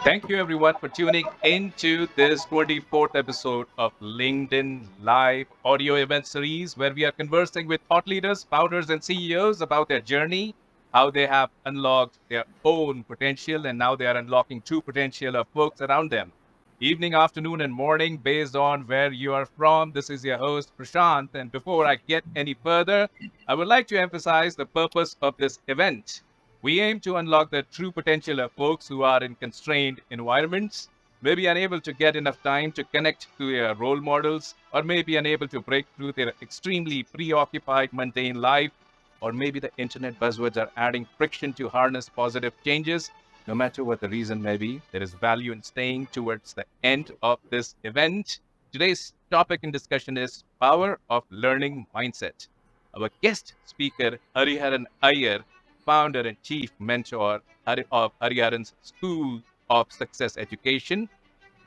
Thank you, everyone, for tuning into this 24th episode of LinkedIn Live audio event series, where we are conversing with thought leaders, founders, and CEOs about their journey, how they have unlocked their own potential, and now they are unlocking true potential of folks around them. Evening, afternoon, and morning, based on where you are from. This is your host, Prashant. And before I get any further, I would like to emphasize the purpose of this event. We aim to unlock the true potential of folks who are in constrained environments, may be unable to get enough time to connect to their role models, or may be unable to break through their extremely preoccupied mundane life, or maybe the internet buzzwords are adding friction to harness positive changes. No matter what the reason may be, there is value in staying towards the end of this event. Today's topic in discussion is power of learning mindset. Our guest speaker, Hariharan Iyer, founder and chief mentor of Hariharan's School of Success Education.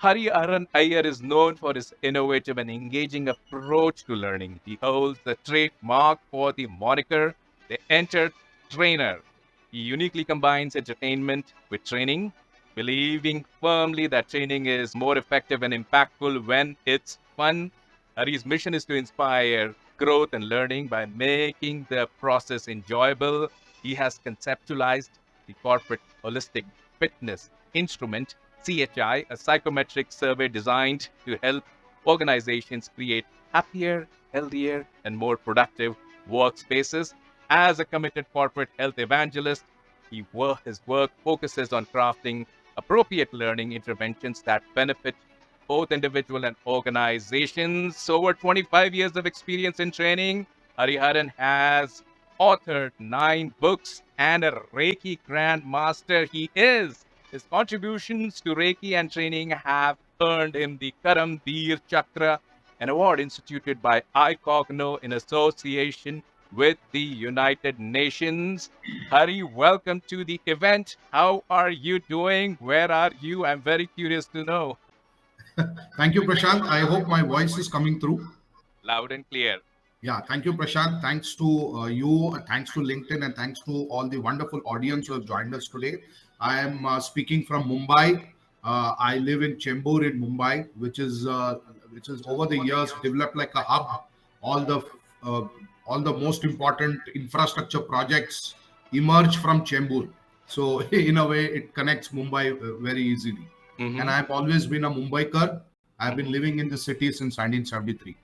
Hariharan Iyer is known for his innovative and engaging approach to learning. He holds the trademark for the moniker, the Enter Trainer. He uniquely combines entertainment with training, believing firmly that training is more effective and impactful when it's fun. Hari's mission is to inspire growth and learning by making the process enjoyable. He has conceptualized the corporate holistic fitness instrument CHI, a psychometric survey designed to help organizations create happier, healthier, and more productive workspaces. As a committed corporate health evangelist, his work focuses on crafting appropriate learning interventions that benefit both individual and organizations. Over 25 years of experience in training, Hariharan has authored 9 books and a Reiki Grandmaster he is. His contributions to Reiki and training have earned him the Karam Veer Chakra, an award instituted by iCogno in association with the United Nations. Hari, welcome to the event. How are you doing? Where are you? I'm very curious to know. Thank you, Prashant. I hope my voice is coming through. Loud and clear. Yeah, thank you, Prashant. Thanks to you, thanks to LinkedIn, and thanks to all the wonderful audience who have joined us today. I am speaking from Mumbai. I live in Chembur in Mumbai, which is over the years developed like a hub. All the uh, all the most important infrastructure projects emerge from Chembur. So in a way, it connects Mumbai very easily. And Mm-hmm. I've always been a Mumbaiker. I've been Mm-hmm. living in the city since 1973.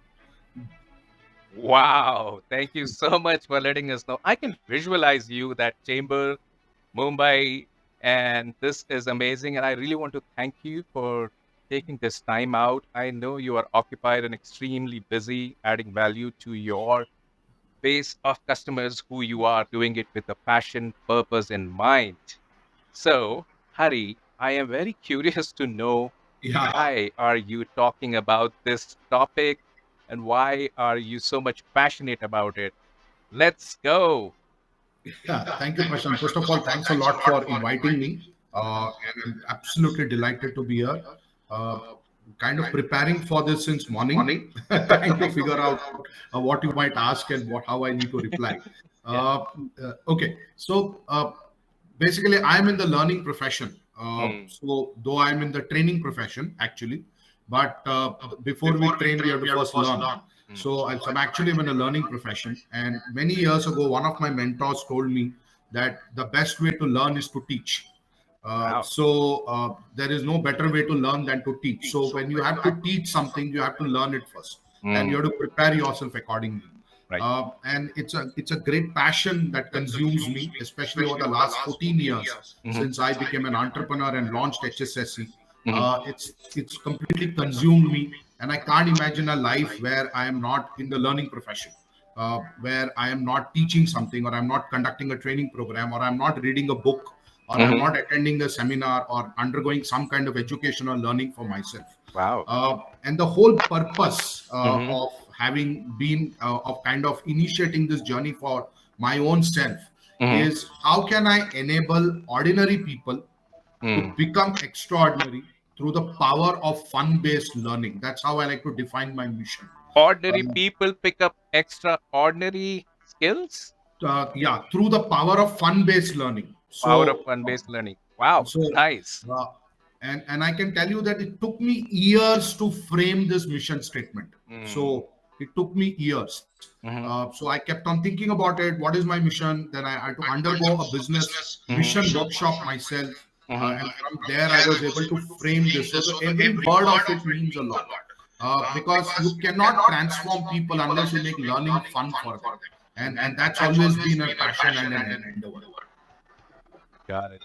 Wow. Thank you so much for letting us know. I can visualize you, that chamber, Mumbai, and this is amazing. And I really want to thank you for taking this time out. I know you are occupied and extremely busy adding value to your base of customers who you are doing it with a passion, purpose in mind. So, Hari, I am very curious to know Yeah, why are you talking about this topic and why are you so much passionate about it? Let's go. yeah. Thank you, Prashant. First of all, thanks a lot for inviting me. And I'm absolutely delighted to be here. Uh, Kind of preparing for this since morning, trying to figure out what you might ask and how I need to reply. Yeah. Okay, so basically, I'm in the learning profession. Mm. So though I'm in the training profession actually, but before we train, we have to first learn. Mm. So I'm actually in a learning profession. And many years ago, one of my mentors told me that the best way to learn is to teach. Wow. So there is no better way to learn than to teach. So when you have to teach something, you have to learn it first, and you Mm. have to prepare yourself accordingly. Right. And it's a great passion that consumes me, especially over the last 14 years Mhm. since I became an entrepreneur and launched HSSC. Mhm. It's completely consumed me, and I can't imagine a life where I am not in the learning profession, where I am not teaching something, or I'm not conducting a training program, or I'm not reading a book, or I'm Mhm. not attending a seminar, or undergoing some kind of education or learning for myself. Wow. And the whole purpose Mhm. of having been of kind of initiating this journey for my own self Mhm. is how can I enable ordinary people to Mm. become extraordinary through the power of fun based learning. That's how I like to define my mission. Ordinary Um, people pick up extraordinary skills. yeah, through the power of fun based learning. Power of So fun-based learning. Wow. so Nice. uh, and I can tell you that it took me years to frame this mission statement. Mm. So it took me years. Mm-hmm. So I kept on thinking about it. What is my mission? Then I had to undergo a business mission workshop myself. Mm-hmm. And from there, I was able to frame this. So the, every word of it means a lot. Because you cannot transform people unless you make learning fun for them. And that's always been a passion and an endeavor. Got it.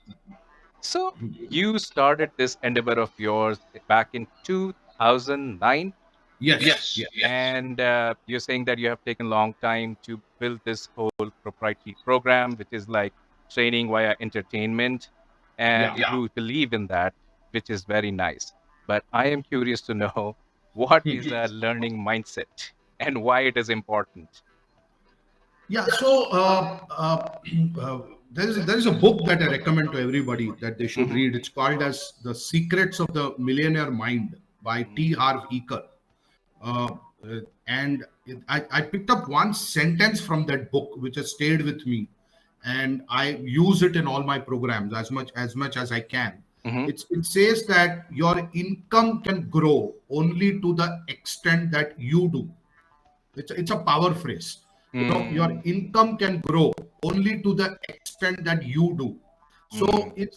So you started this endeavor of yours back in 2009, Yes, yes. and you're saying that you have taken a long time to build this whole proprietary program, which is like training via entertainment, and Yeah. you believe in that, which is very nice. But I am curious to know what is a learning mindset and why it is important. Yeah, so there is a book that I recommend to everybody that they should Mm-hmm. read. It's called as The Secrets of the Millionaire Mind by T. Harv Eker. Uh, and I picked up one sentence from that book which has stayed with me, and I use it in all my programs as much as I can. Mm-hmm. It says that your income can grow only to the extent that you do. It's a power phrase. Your Mm. income can grow only to the extent that you do. So Mm.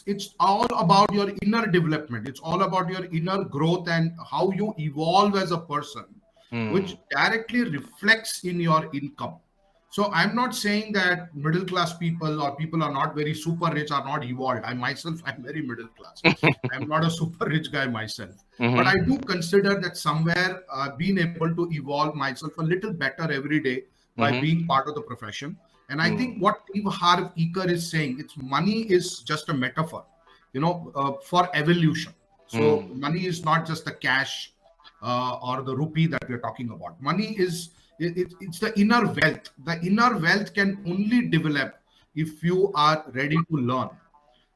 it's all about your inner development. It's all about your inner growth and how you evolve as a person, which Mm. directly reflects in your income. So I'm not saying that middle class people or people are not very super rich are not evolved. I myself I'm very middle class. I'm not a super rich guy myself, but Mm-hmm. I do consider that somewhere being able to evolve myself a little better every day by Mm-hmm. being part of the profession. And I think Mm. what Steve Harv Eker is saying, it's money is just a metaphor, for evolution. So Mm. money is not just the cash or the rupee that we're talking about. Money is it's the inner wealth. The inner wealth can only develop if you are ready to learn.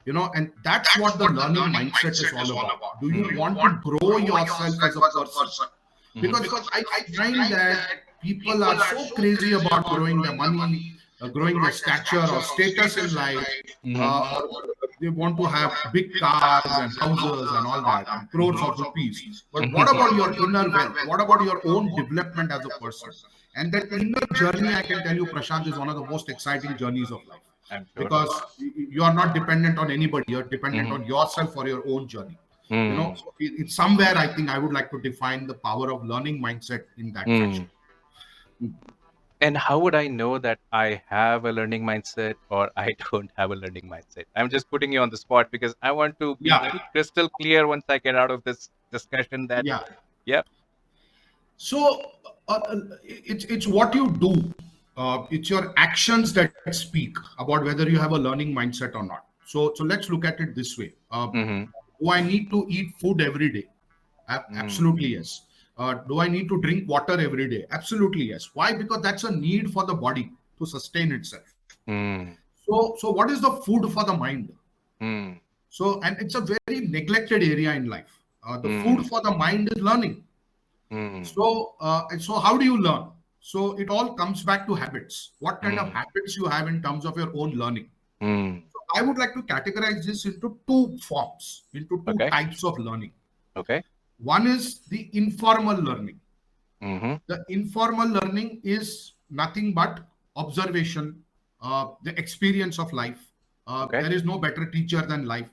And that's what the learning mindset is all about. Do you Mm. want to grow yourself as a person? Mm-hmm. Because I find that people are so crazy about growing their money, growing their stature or status in life, Mm-hmm. or they want to have big cars and houses and all that, and crores of rupees. But what about your inner wealth? What about your own development as a person? And that inner journey, I can tell you, Prashant, is one of the most exciting journeys of life, I'm sure. because you are not dependent on anybody. You're dependent Mm-hmm. on yourself for your own journey. Mm. So it's somewhere I think I would like to define the power of learning mindset in that fashion. Mm. And how would I know that I have a learning mindset or I don't have a learning mindset? I'm just putting you on the spot because I want to be Yeah, very crystal clear once I get out of this discussion that, yeah. yep. So it's what you do. It's your actions that speak about whether you have a learning mindset or not. So let's look at it this way. Mm-hmm. Do I need to eat food every day? Mm. Absolutely yes. Do I need to drink water every day? Absolutely yes. Why? Because that's a need for the body to sustain itself. Mm. So what is the food for the mind? Mm. So, and it's a very neglected area in life. The food Mm. for the mind is learning. Mm. So how do you learn? So it all comes back to habits. What kind of Mm. habits you have in terms of your own learning? Mm. So I would like to categorize this into two forms, into two Okay. types of learning. Okay. One is the informal learning. Mm-hmm. The informal learning is nothing but observation, the experience of life. Okay. There is no better teacher than life.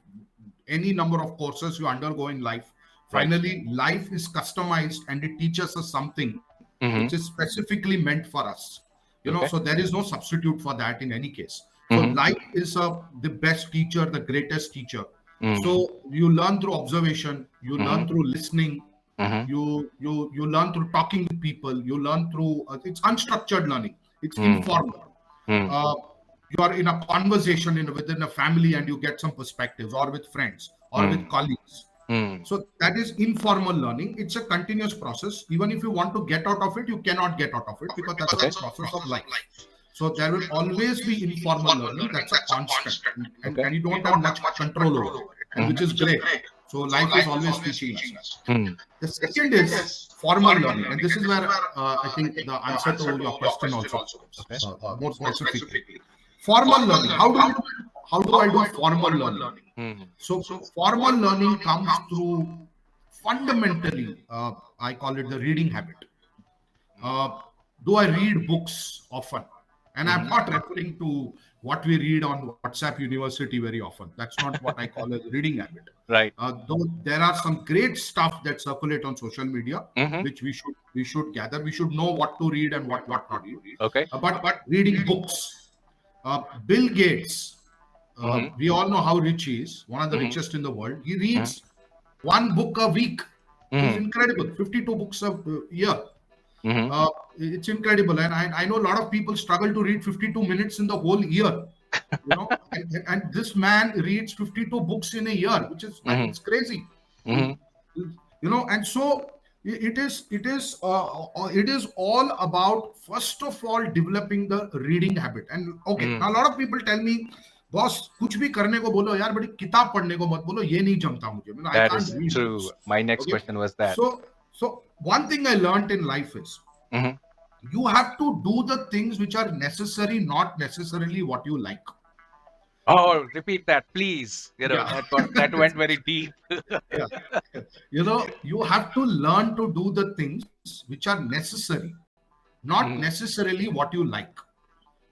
Any number of courses you undergo in life, Right. finally, life is customized and it teaches us something which Mm-hmm. is specifically meant for us. So Okay. there is no substitute for that in any case. So Mm-hmm. life is the best teacher, the greatest teacher. Mm. So you learn through observation, you Mm-hmm. learn through listening, Mm-hmm. you learn through talking with people, you learn through it's unstructured learning, it's Mm. informal. Mm. uh, you are in a conversation within a family and you get some perspectives, or with friends or with Mm. colleagues. Mm. So that is informal learning. It's a continuous process. Even if you want to get out of it, you cannot get out of it, because that's a Okay. process of life. So there will always be informal learning. That's a constant, and, Okay. and you don't have much control over it, and which Mm-hmm. is great. So life is always teaching us. Mm. The second is formal learning, and this is where I think the answer to your question also comes Okay. more specifically. Formal learning. how do I do formal learning? Mm. So formal learning comes through fundamentally, I call it the reading habit. Uh, do I read books often? And I'm Mhm. not referring to what we read on WhatsApp University very often. That's not what I call a reading habit. Right. Though there are some great stuff that circulate on social media, Mhm. which we should gather. We should know what to read and what not to read. Okay. But reading books, Bill Gates, Mhm. we all know how rich he is, one of the Mhm. richest in the world. He Mhm. reads one book a week, which is Mhm. incredible. 52 books a year. Mhm. Uh, it's incredible, and I know a lot of people struggle to read 52 minutes in the whole year. And this man reads 52 books in a year, which is Mhm. it's crazy. Mhm. And so it is all about, first of all, developing the reading habit. And okay, now Mm. a lot of people tell me, boss, कुछ भी करने को बोलो यार, बड़ी किताब पढ़ने को मत बोलो, ये नहीं जमता मुझे. I That can't is read books. true. My next Okay, question was that. so one thing I learned in life is, Mhm. you have to do the things which are necessary, not necessarily what you like. Oh, repeat that, please. Yeah. That went very deep. Yeah. You have to learn to do the things which are necessary, not Mhm. necessarily what you like.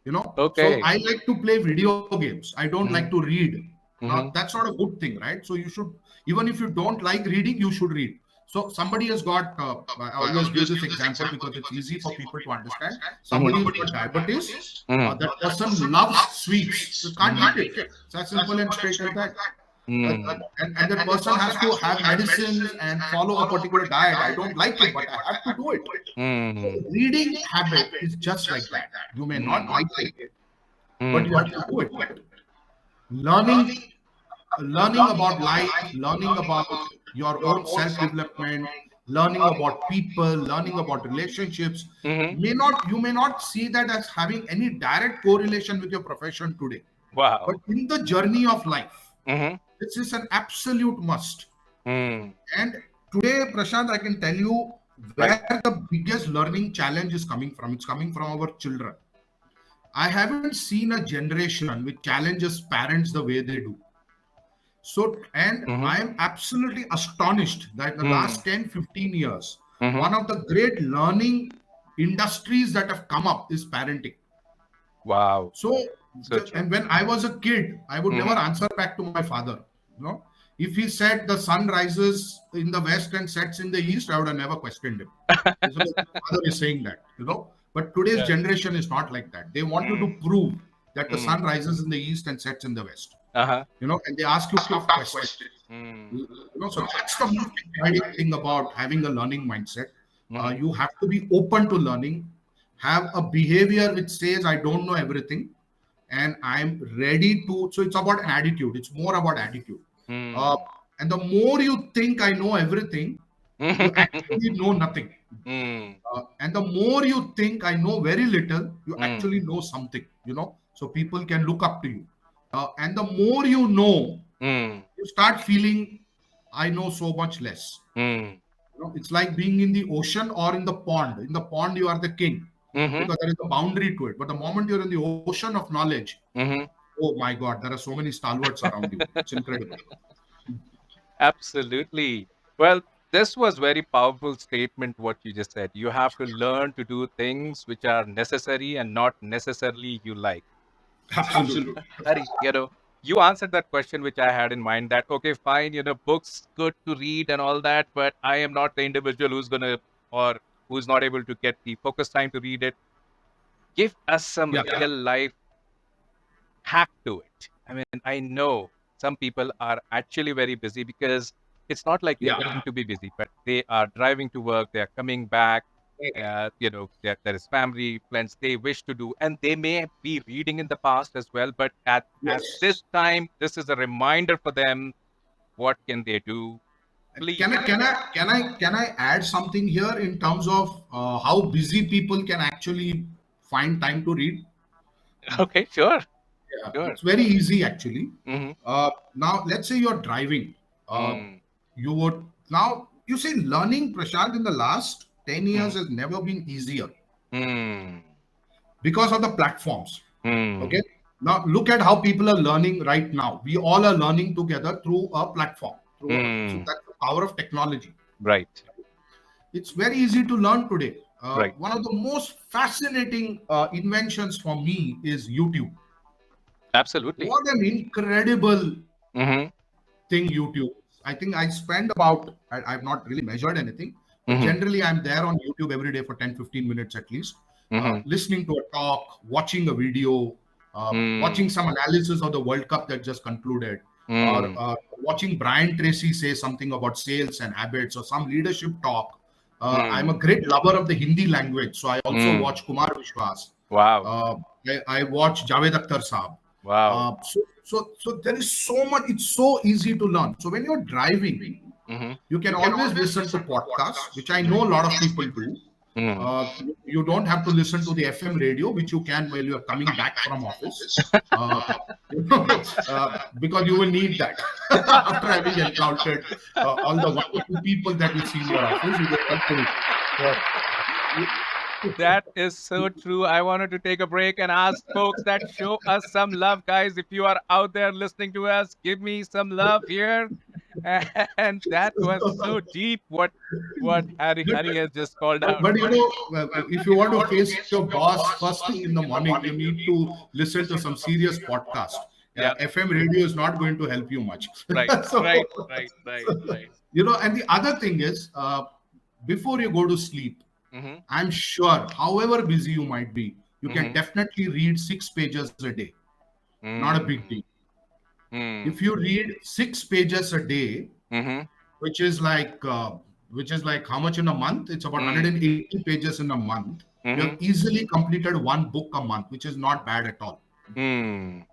So I Okay. like to play video games. I don't like to Mhm. read. Now Mhm. that's not a good thing, right? So you should, even if you don't like reading, you should read. So somebody has got, I always give this example because it's easy for people to understand. Somebody Mhm. who's got diabetes, Mhm. that person loves sweets, you can't eat it. It's as simple and straight as that. uh, Mm. and that person has to have medicines and follow a particular diet. I don't like it, but I have to do it. So Mm. reading habit is just like that. You may not Mm. like it, but Mm. you have to do it. Learning learning about life, learning about your own self development, learning about people, learning about relationships, Mhm. you may not see that as having any direct correlation with your profession today, but Wow. in the journey of life, Mhm. this is an absolute must. Mm. And today, Prashant, I can tell you Right. where the biggest learning challenge is coming from. It's coming from our children. I haven't seen a generation which challenges parents the way they do. So, and Mhm. I am absolutely astonished that in the Mm. last 10, 15 years, Mhm. one of the great learning industries that have come up is parenting. Wow. So, So true. and when I was a kid, I would never Mhm. answer back to my father. You know, if he said the sun rises in the west and sets in the east, I would have never questioned him. So my father is saying that. But today's Yeah. generation is not like that. They want you to Mm. prove that the Mm. sun rises in the east and sets in the west. Uh-huh. And they ask you tough questions. Mm. So that's the most exciting thing about having a learning mindset. Mhm. You have to be open to learning, have a behavior which says, I don't know everything, and I'm ready to. So it's about an attitude. It's more about attitude. Uh, Mm. and the more you think I know everything, you actually know nothing. Mm. And the more you think I know very little, you Mm. actually know something. So people can look up to you. And the more you know, Mm. you start feeling I know so much less. Mm. It's like being in the ocean or in the pond. In the pond, you are the king Mhm. because there is a boundary to it. But the moment you're in the ocean of knowledge, Mhm. oh my God, there are so many stalwarts around you. It's incredible. Absolutely. Well, this was very powerful statement what you just said. You have to learn to do things which are necessary and not necessarily you like. So, Absolutely. Hari, you answered that question which I had in mind that okay, fine, books good to read and all that, but I am not the individual who's gonna or who's not able to get the focus time to read it. Give us some Yeah. real life hack to it. I mean, I know some people are actually very busy because it's not like they're Yeah. going to be busy, but they are driving to work, they are coming back, there is family plans they wish to do, and they may be reading in the past as well. But at this Yes. time, this is a reminder for them. What can they do? Please. Can I add something here in terms of how busy people can actually find time to read? Okay, sure, Yeah, sure. it's very easy actually. Mm-hmm. Now, let's say you're driving. Uh, Mm, you would now you see learning, Prashant, in the last 10 years mm, has never been easier mm, because of the platforms. mm, Okay. Now look at how people are learning right now. We all are learning together through a platform. So Mm. that's the power of technology. Right. It's very easy to learn today. Right. One of the most fascinating inventions for me is YouTube. Absolutely. What an incredible Mm-hmm. thing YouTube is. I think I spend about, I've not really measured anything, but Mm-hmm. generally I'm there on YouTube every day for 10-15 minutes at least, Mm-hmm. listening to a talk, watching a video, watching Mm. some analysis of the World Cup that just concluded, or Mm. watching Brian Tracy say something about sales and habits or some leadership talk. I'm a Mm. great lover of the Hindi language, so I also Mm. watch Kumar Vishwas. Wow. Uh, I watch Javed Akhtar Saab. Wow. So there is so much. It's so easy to learn. So when you're driving, Mm-hmm. you can always listen to podcasts, which I know a lot of people do. Mm. You don't have to listen to the FM radio, which you can while you are coming back from office, uh, you know, because you will need that after having encountered all the wonderful people that you see in your office. You will have to. That is so true. I wanted to take a break and ask folks that show us some love, guys. If you are out there listening to us, give me some love here. And that was so deep. What But, Hari has just called but, out. but you know, if you want to face your boss first thing in the morning, you need to listen to some serious podcast. Yeah. FM radio is not going to help you much. Right. so, Right. Right. Right. Right. and the other thing is, before you go to sleep, Mm-hmm. I'm sure, however busy you might be, you can Mm-hmm. definitely read 6 pages a day. Not a big deal. Mm. If Mm. you read 6 pages a day, Mm-hmm. which is like how much in a month? It's about Mm. 180 pages in a month. You have Mm-hmm. easily completed one book a month, which is not bad at all. Mm.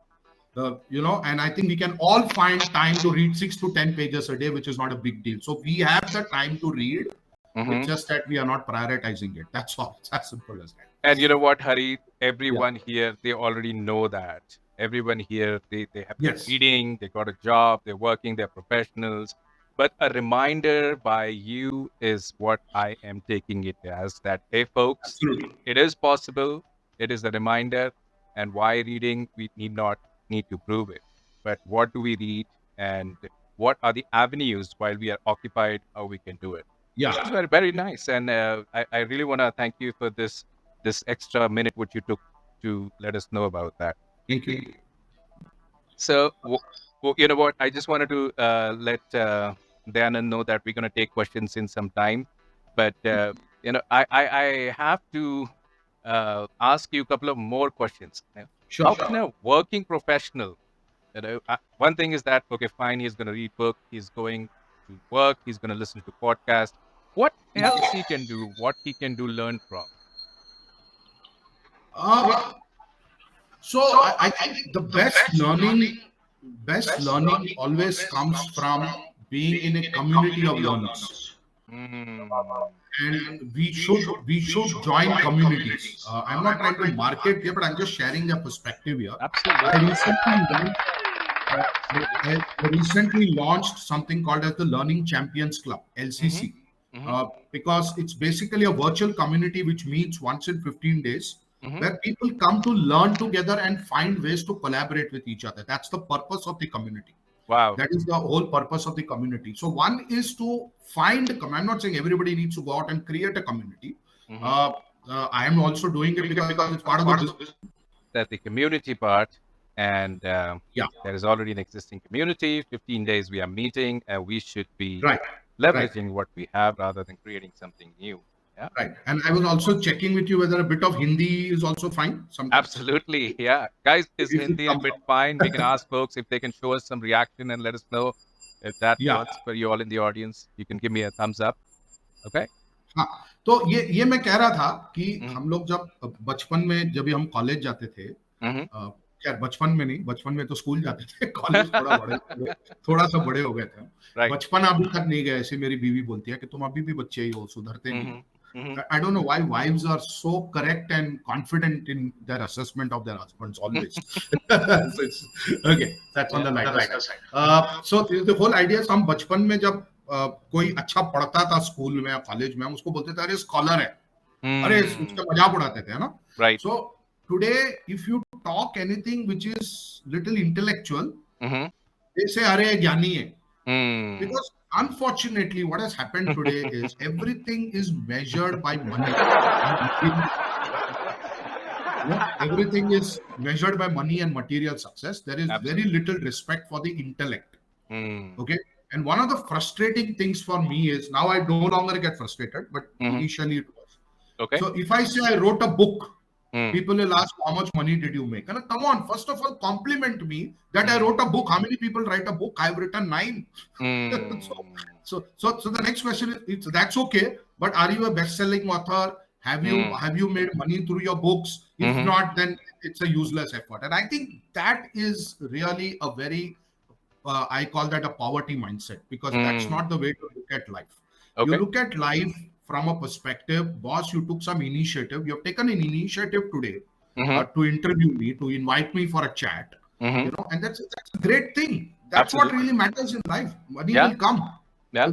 And I think we can all find time to read 6 to 10 pages a day, which is not a big deal. So we have the time to read. It's Mm-hmm. just that we are not prioritizing it. That's all. It's as simple as that. And you know what, Hari? Yeah. Everyone here, they already know that. Everyone here, they have been Yes. reading, they got a job, they're working, they're professionals. But a reminder by you is what I am taking it as that, hey, folks, Absolutely. it is possible. It is a reminder. And why reading? We need not need to prove it. But what do we read? And what are the avenues while we are occupied, how we can do it? Yeah. It's very, very nice. And I really want to thank you for this extra minute which you took to let us know about that. Thank you. So, you know what? I just wanted to let Diana know that we're going to take questions in some time. But, I have to ask you a couple of more questions. How Sure. can a working professional, one thing is that, okay, fine, he's going to read book, he's going to work, he's going to listen to podcast. What else he can do? What he can do, learn from? Uh, so I think the best learning always comes from being in a community of learners, Mm, and we should join communities. I'm not trying to market here, but I'm just sharing a perspective here. I absolutely. recently launched, I recently launched something called as the Learning Champions Club Mm-hmm. (LCC), Mm-hmm. because it's basically a virtual community which meets once in 15 days, Mm-hmm. where people come to learn together and find ways to collaborate with each other. That's the purpose of the community. Wow. That is the whole purpose of the community. So one is to find. I'm not saying everybody needs to go out and create a community. Mm-hmm. I am also doing it because it's part of the business. That's the community part. And Yeah. there is already an existing community. 15 days we are meeting, and we should be Right. leveraging what we have rather than creating something new. Yeah. Right. And I was also checking with you whether a bit of Hindi is also fine sometimes. Absolutely. Yeah. Guys, is If it Hindi a comes bit up. fine? We can ask folks if they can show us some reaction and let us know if that Yeah. works for you all in the audience. You can give me a thumbs up. Okay. हाँ, तो ये मैं कह रहा था कि Mhm. हम लोग जब बचपन में जब भी हम कॉलेज जाते थे, Mhm. खैर बचपन में नहीं, बचपन में तो स्कूल जाते थे, कॉलेज थोड़ा सा बड़े हो गए थे हम। Right. बचपन अभी तक नहीं गए, ऐसे मेरी बीवी बोलती है कि तुम अभी भी बच्चे ही हो, सुधरते नहीं। Mhm. Mhm. I don't know why wives are so correct and confident in their assessment of their husbands always. So okay, that's on the lighter side. So the whole idea is हम बचपन में जब कोई अच्छा पढ़ता था school में या कॉलेज में, हम उसको बोलते थे अरे स्कॉलर है, अरे Hmm. उसका मजाक उड़ाते थे, है ना? Right. So today, if you talk anything which is little intellectual, Mm-hmm. they say, "Are Gyani hai." Mm. Because unfortunately, what has happened today is everything is measured by money and material. Everything is measured by money and material success. There is very Absolutely. little respect for the intellect. Mm. Okay. And one of the frustrating things for me is now I no longer get frustrated, but Mm-hmm. initially it was. Okay. So if I say I wrote a book, Mm. people will ask, how much money did you make? And come on, first of all, compliment me that I wrote Mm. a book. How many people write a book? I've written 9. so, Mm. so the next question is, that's okay, but are you a best-selling author? Mm. Have you made money through your books? If Mm-hmm. not, then it's a useless effort. And I think that is really a very I call that a poverty mindset, because that's Mm. not the way to look at life. You Okay. look at life from a perspective, boss, you took some initiative. You have taken an initiative today Mm-hmm. to interview me, to invite me for a chat, Mm-hmm. and that's a great thing. That's what Absolutely. really matters in life. Money Yeah. will come. Yeah.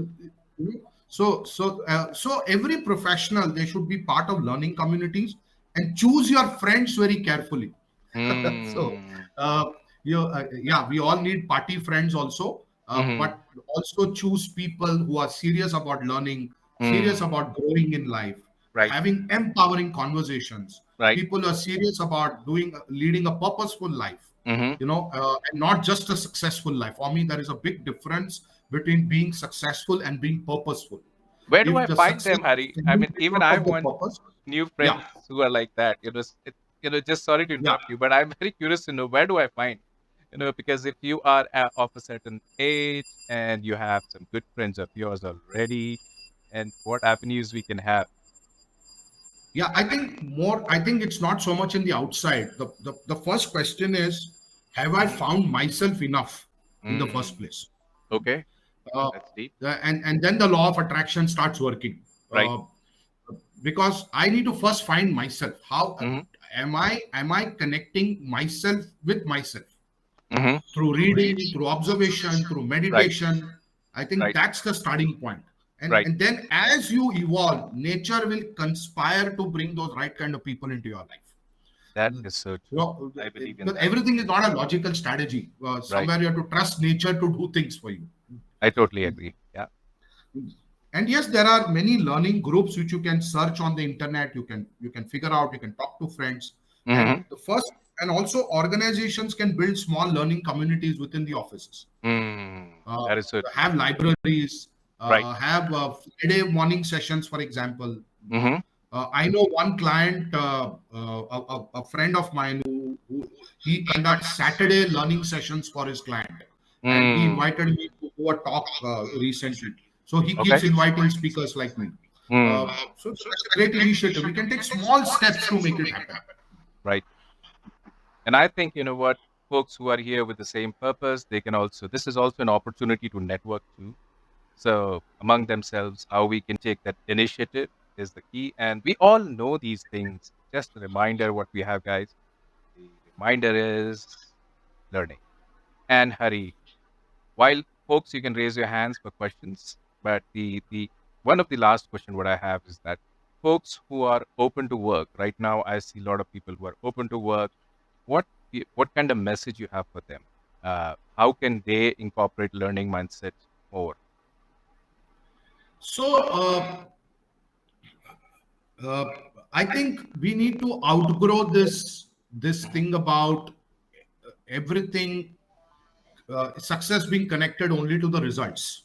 Uh, so every professional, they should be part of learning communities and choose your friends very carefully. So, Mm. uh, yeah, we all need party friends also, Mm-hmm. but also choose people who are serious about learning, serious Mm. about growing in life, Right. having empowering conversations. Right. People who are serious about leading a purposeful life, Mm-hmm. and not just a successful life. For me, there is a big difference between being successful and being purposeful. Where do If I the find success them, Harry? is I mean, stemming even out I of the want purpose, new yeah, friends who are like that. Just sorry to yeah. interrupt you, but I'm very curious to know where do I find, because if you are of a certain age and you have some good friends of yours already, and what avenues we can have. Yeah, I think it's not so much in the outside. The first question is, have I found myself enough in the first Mm. place? Okay, Uh, that's deep. and then the law of attraction starts working. Right. Because I need to first find myself. How Mm-hmm. am I connecting myself with myself? Mm-hmm. Through reading, through observation, through Right. meditation. I think Right. that's the starting point. And Right. and then as you evolve, nature will conspire to bring those right kind of people into your life. That is so true. I believe in Because that. everything is not a logical strategy. Right. Somewhere you have to trust nature to do things for you. I totally agree. Yeah. And yes, there are many learning groups which you can search on the internet. You can figure out. You can talk to friends. Mm-hmm. And the first, and also organizations can build small learning communities within the offices. Mm. uh, That is so true. have libraries, Right. have Friday morning sessions, for example. Mm-hmm. I know one client, a friend of mine, who he conducts Saturday learning sessions for his client, and he Mm. invited me to do a talk recently. So he Okay. keeps inviting speakers like me. Mm. So that's a great initiative. We can take small steps to make it happen. Right. And I think, what, folks who are here with the same purpose, this is also an opportunity to network too. So among themselves, how we can take that initiative is the key. And we all know these things. Just a reminder what we have, guys. The reminder is learning. And Hari, while folks, you can raise your hands for questions, but the one of the last question what I have is that folks who are open to work right now, I see a lot of people who are open to work. What kind of message you have for them? How can they incorporate learning mindset more? So uh, I think we need to outgrow this thing about everything, success being connected only to the results.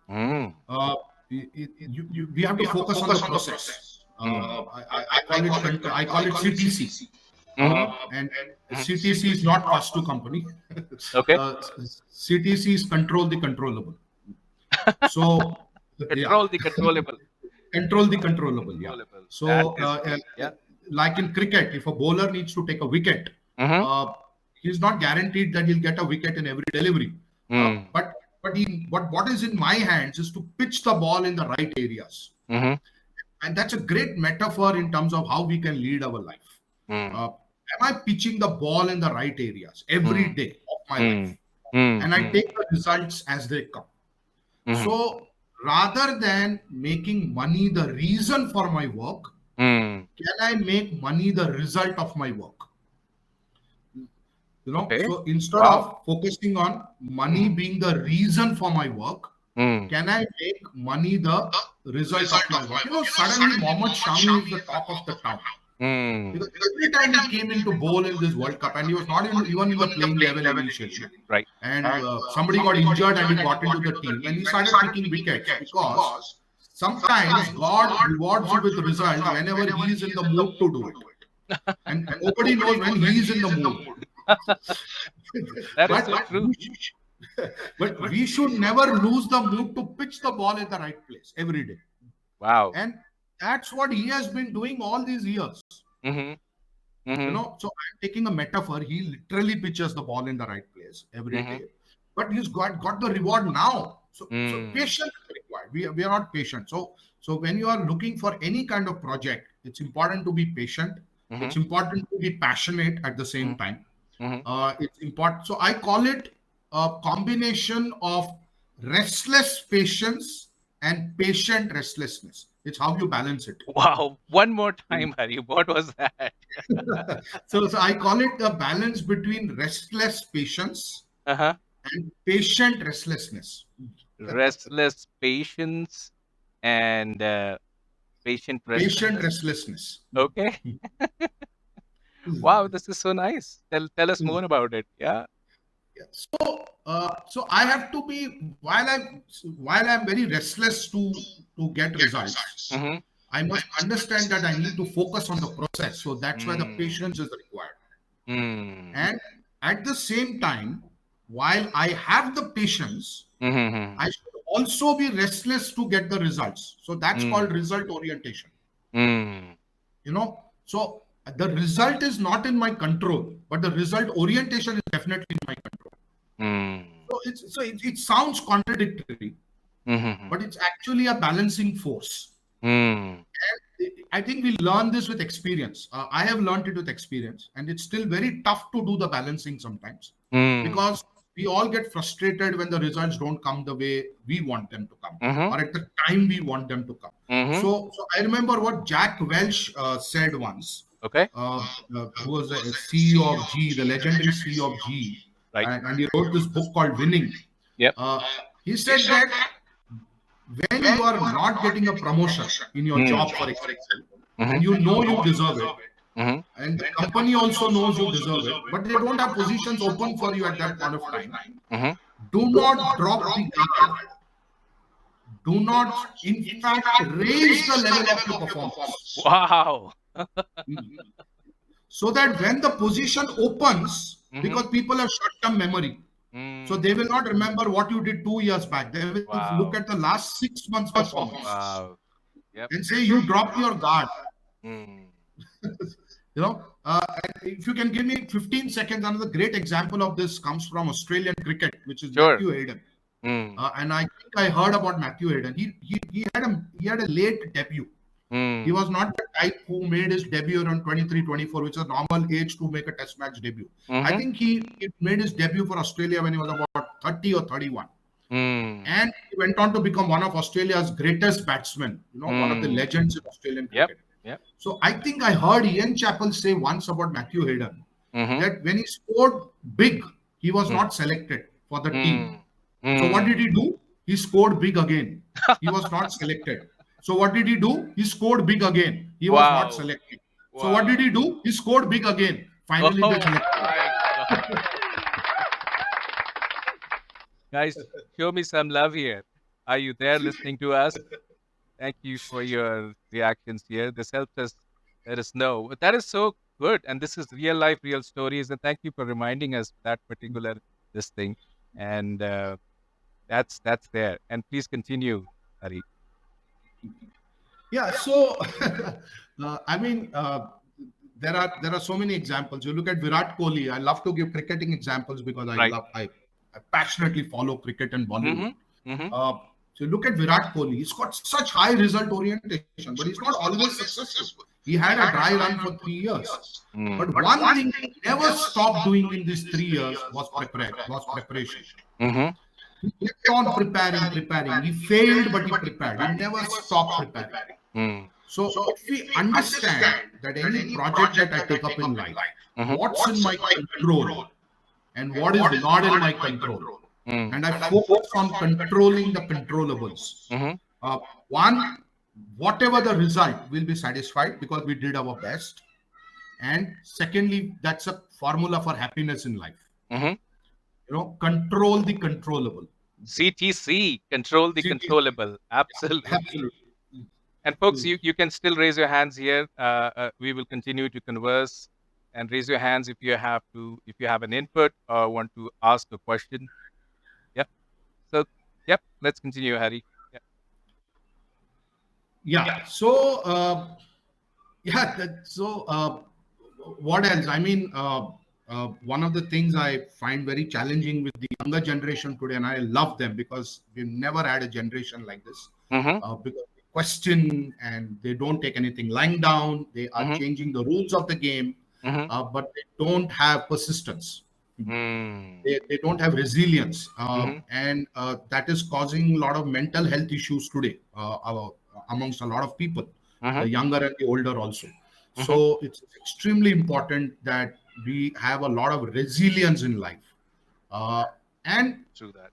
Mm, Uh, we have to focus on the process. mm, I call it CTC, mm-hmm, and hmm. CTC is not cost to company. Okay. uh, CTC is control the controllable. So yeah, Control the controllable. control the controllable. Yeah. Controllable. That So is deep. Yeah. like in cricket, if a bowler needs to take a wicket, Mm-hmm. uh, he's not guaranteed that he'll get a wicket in every delivery. Mm, What is in my hands is to pitch the ball in the right areas, mm-hmm. and that's a great metaphor in terms of how we can lead our life. Mm, Am I pitching the ball in the right areas every mm, day of my mm, life, mm, and I mm, take the results as they come? mm, So rather than making money the reason for my work, mm. can I make money the result of my work? Okay. So instead Wow. of focusing on money Mhm. being the reason for my work, Mm. can I make money the result of my work? Suddenly Mohammad Shami is the talk of the town. Mm. Because every time he came into bowl in this World Cup, and he was not even in the playing level initially, Right. and somebody got injured and he got into the team, and he started picking wickets because sometimes God rewards you with results whenever he is in the mood to do it, and nobody knows when he is in the mood. That is but so true. we but we should never lose the mood to pitch the ball in the right place every day, Wow. and that's what he has been doing all these years. Mm-hmm. Mm-hmm. So I'm taking a metaphor. He literally pitches the ball in the right place every Mm-hmm. day, but he's got the reward now. So Mm. patience is required. We are not patient. So when you are looking for any kind of project, it's important to be patient. Mm-hmm. It's important to be passionate at the same Mm-hmm. time. Mm-hmm. It's important. So I call it a combination of restless patience and patient restlessness. It's how you balance it. Wow. One more time, Hari. What was that? So I call it the balance between restless patience Uh-huh. and patient restlessness. Restless patience and patient Patient restlessness. restlessness. Okay. Wow, this is so nice. Tell us more about it. Yeah. Yeah. So I have to be while I'm very restless to get results. Mm-hmm. I must understand that I need to focus on the process. So that's why the Mm. patience is required. Mm. And at the same time, while I have the patience, Mm-hmm. I should also be restless to get the results. So that's called Mm. result orientation. Mm. So the result is not in my control, but the result orientation is definitely in my control. Mm. So it sounds contradictory, Mm-hmm. but it's actually a balancing force. Mm. I think we learn this with experience. I have learned it with experience, and it's still very tough to do the balancing sometimes Mm. because we all get frustrated when the results don't come the way we want them to come Mm-hmm. or at the time we want them to come. Mm-hmm. So I remember what Jack Welch said once, Okay. who was the CEO of G, the legendary CEO of G, Right. and he wrote this book called Winning. Yep. He said that when you are not getting a promotion in your Mm. job, for example, and Mm-hmm. you know you deserve it, Mm-hmm. and the company also knows you deserve it, but they don't have positions open for you at that point of time, Mm-hmm. do not drop the guard. Do not, in fact, raise the level of your performance. Wow. So that when the position opens, Mm-hmm. because people have short-term memory, so they Mm. will not remember what you did 2 years back. They will look Wow. at the last 6 months' performance Wow. Yep. and say you dropped your guard. Mm. And if you can give me 15 seconds, another great example of this comes from Australian cricket, which is Sure. Matthew Hayden. Mm. And I think I heard about Matthew Hayden. He had a late debut. He Mm. was not the type who made his debut around 23, 24, which is a normal age to make a test match debut. I Mm-hmm. think he made his debut for Australia when he was about 30 or 31. Mm. And he went on to become one of Australia's greatest batsmen, one of the Mm. legends in Australian Yep. cricket. Yep. So I think I heard Ian Chappell say once about Matthew Hayden Mm-hmm. that when he scored big, he was Mm. not selected for the team. Mm. So what did Mm. he do? He scored big again. He was not selected. So what did he do? He scored big again. He was not Wow. selected. So what did Wow. he do? He scored big again. Finally, they Oh selected him. my God. Guys, show me some love here. Are you there listening to us? Thank you for your reactions here. This helps us let us know. That is so good. And this is real life, real stories. And thank you for reminding us that particular this thing. And that's there. And please continue, Hari. Yeah. So, I mean, there are so many examples. You look at Virat Kohli. I love to give cricketing examples because Right. I passionately follow cricket and Bollywood. Mm-hmm. Mm-hmm. So look at Virat Kohli. He's got such high result orientation, but he's not always successful. He had a dry run for 3 years. Mm. But one thing he never stopped doing in these 3 years was preparation. Mm-hmm. He kept on preparing. He failed, but he prepared. He never stopped preparing. Mm. So if we understand that any project that I take up in life, Mm-hmm. what's in my control, and what is not in my control. Mm. And I focus on controlling the controllables. Mm-hmm. One, whatever the result, will be satisfied because we did our best. And secondly, that's a formula for happiness in life. Mm-hmm. Control the controllable. CTC, control the See, controllable. Absolutely. absolutely. And folks, you can still raise your hands here. We will continue to converse, and raise your hands if you have an input or want to ask a question. Yep. So, yep. Let's continue, Harry. Yep. Yeah. So what else? I mean, one of the things I find very challenging with the younger generation today, and I love them because we've never had a generation like this. Mm-hmm. Because they question and they don't take anything lying down. They are Mm-hmm. changing the rules of the game, Mm-hmm. but they don't have persistence. Mm. They don't have resilience, Mm-hmm. and that is causing a lot of mental health issues today amongst a lot of people, Mm-hmm. the younger and the older also. Mm-hmm. So it's extremely important that we have a lot of resilience in life, uh, and True that.